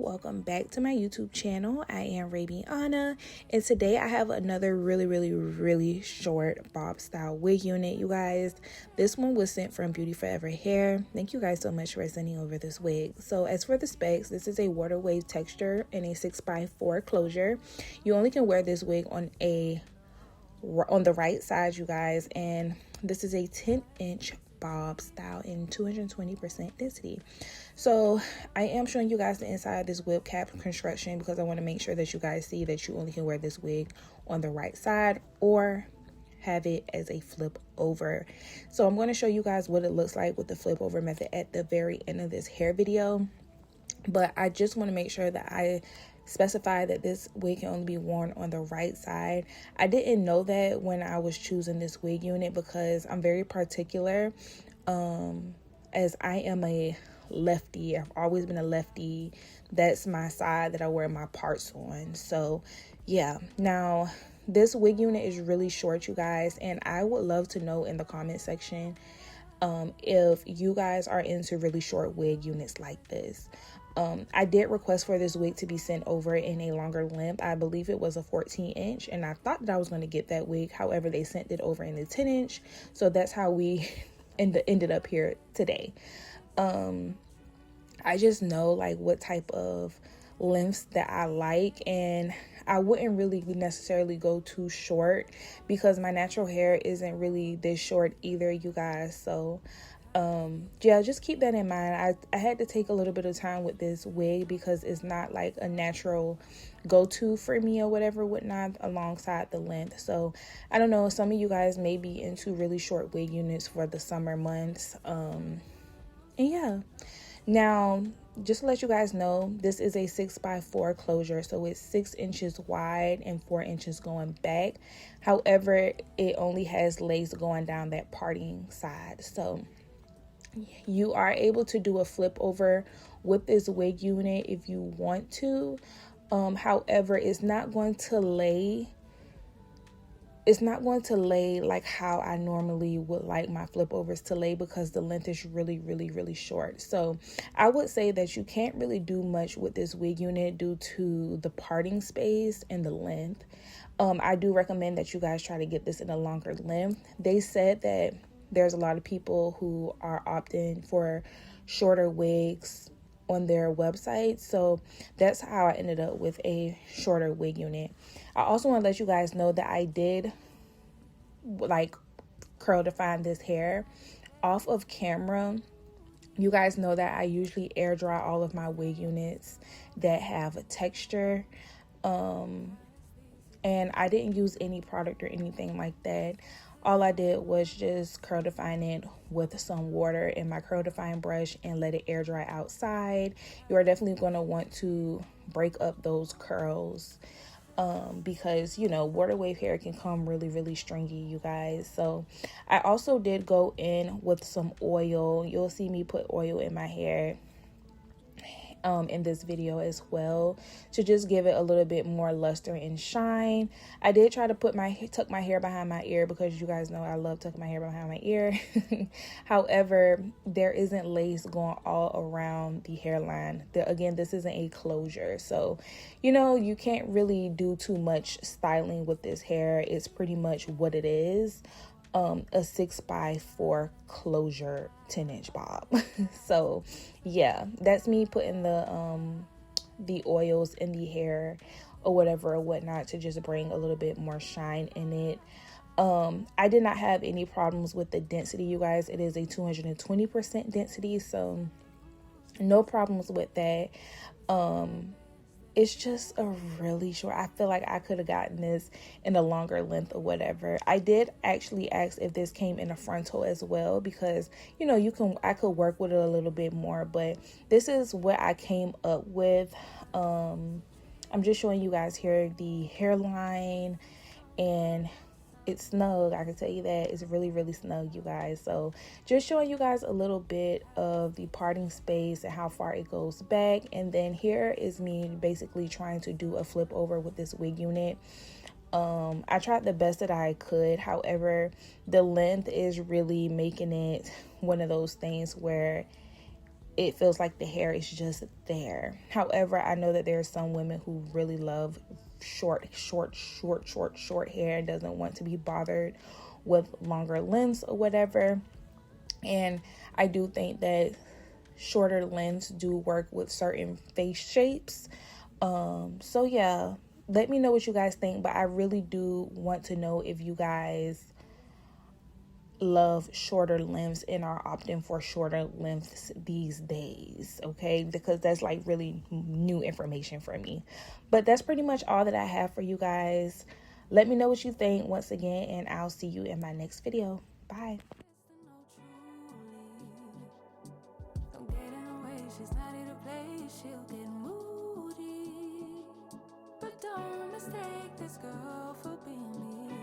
welcome back to my YouTube channel. I am Review+Install, and today I have another really short bob style wig unit, you guys. This one was sent from Beautyforeverhair. Thank you guys so much for sending over this wig. So as for the specs, this is a water wave texture and a 6x4 closure. You only can wear this wig on the right side, you guys, and this is a 10-inch bob style in 220% density. So I am showing you guys the inside of this wig cap construction because I want to make sure that you guys see that you only can wear this wig on the right side or have it as a flip over. So I'm going to show you guys what it looks like with the flip over method at the very end of this hair video, but I just want to make sure that I specify that this wig can only be worn on the right side. I didn't know that when I was choosing this wig unit because I'm very particular, as I am a lefty. I've always been a lefty. That's my side that I wear my parts on. So yeah, now this wig unit is really short, you guys, and I would love to know in the comment section if you guys are into really short wig units like this. I did request for this wig to be sent over in a longer length. I believe it was a 14-inch, and I thought that I was going to get that wig. However, they sent it over in a 10-inch, so that's how we ended up here today. I just know like what type of lengths that I like, and I wouldn't really necessarily go too short because my natural hair isn't really this short either, you guys. So yeah, just keep that in mind. I had to take a little bit of time with this wig because it's not like a natural go-to for me or whatever, whatnot, alongside the length. So I don't know, some of you guys may be into really short wig units for the summer months. And yeah, now just to let you guys know, this is a 6x4 closure, so it's 6 inches wide and 4 inches going back. However, it only has lace going down that parting side, so you are able to do a flip over with this wig unit if you want to. However, it's not going to lay like how I normally would like my flip overs to lay because the length is really short. So I would say that you can't really do much with this wig unit due to the parting space and the length. I do recommend that you guys try to get this in a longer length. They said that there's a lot of people who are opting for shorter wigs on their website, so that's how I ended up with a shorter wig unit. I also want to let you guys know that I did like curl define this hair off of camera. You guys know that I usually air dry all of my wig units that have a texture, and I didn't use any product or anything like that. All I did was just curl define it with some water in my curl define brush and let it air dry outside. You are definitely going to want to break up those curls because, you know, water wave hair can come really stringy, you guys. So I also did go in with some oil. You'll see me put oil in my hair in this video as well to just give it a little bit more luster and shine. I did try to tuck my hair behind my ear because you guys know I love tucking my hair behind my ear. However, there isn't lace going all around the hairline. Again, this isn't a closure, so you know you can't really do too much styling with this hair. It's pretty much what it is. A 6x4 closure 10-inch bob. So yeah, that's me putting the oils in the hair or whatever or whatnot to just bring a little bit more shine in it. I did not have any problems with the density, you guys. It is a 220% density, so no problems with that. It's just a really short. I feel like I could have gotten this in a longer length or whatever. I did actually ask if this came in a frontal as well because, you know, I could work with it a little bit more, but this is what I came up with. I'm just showing you guys here the hairline, and it's snug. I can tell you that it's really snug, you guys. So just showing you guys a little bit of the parting space and how far it goes back. And then here is me basically trying to do a flip over with this wig unit. I tried the best that I could. However, the length is really making it one of those things where it feels like the hair is just there. However, I know that there are some women who really love short hair and doesn't want to be bothered with longer lengths or whatever. And I do think that shorter lengths do work with certain face shapes. So yeah, let me know what you guys think, but I really do want to know if you guys love shorter lengths and are opting for shorter lengths these days, okay? Because that's like really new information for me. But that's pretty much all that I have for you guys. Let me know what you think once again, and I'll see you in my next video. Bye. Don't mistake this girl for being me,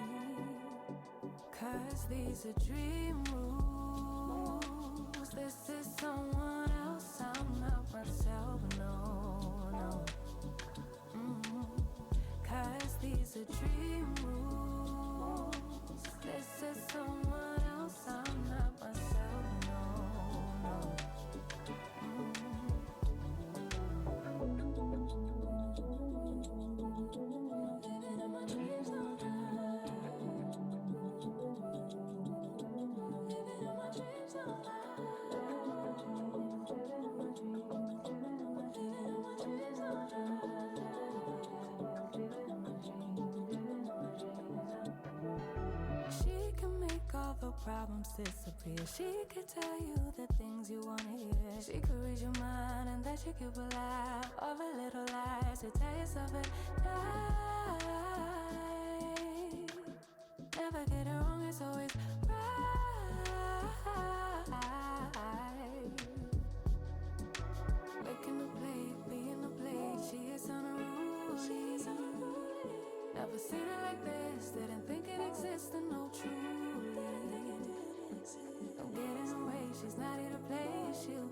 'cause these are dream rules. This is someone else, I'm not myself, no. 'Cause these are dream rules. This is someone else, I'm not myself, no. She can make all the problems disappear. She could tell you the things you wanna hear. She could read your mind and that you could laugh. All the little lies to tell yourself at night. Never get it wrong, it's always right. Making a plate, being a plate, she is on a roll. Never seen it like this, didn't think it existed, no truly. Don't get in the way, she's not here to play, she'll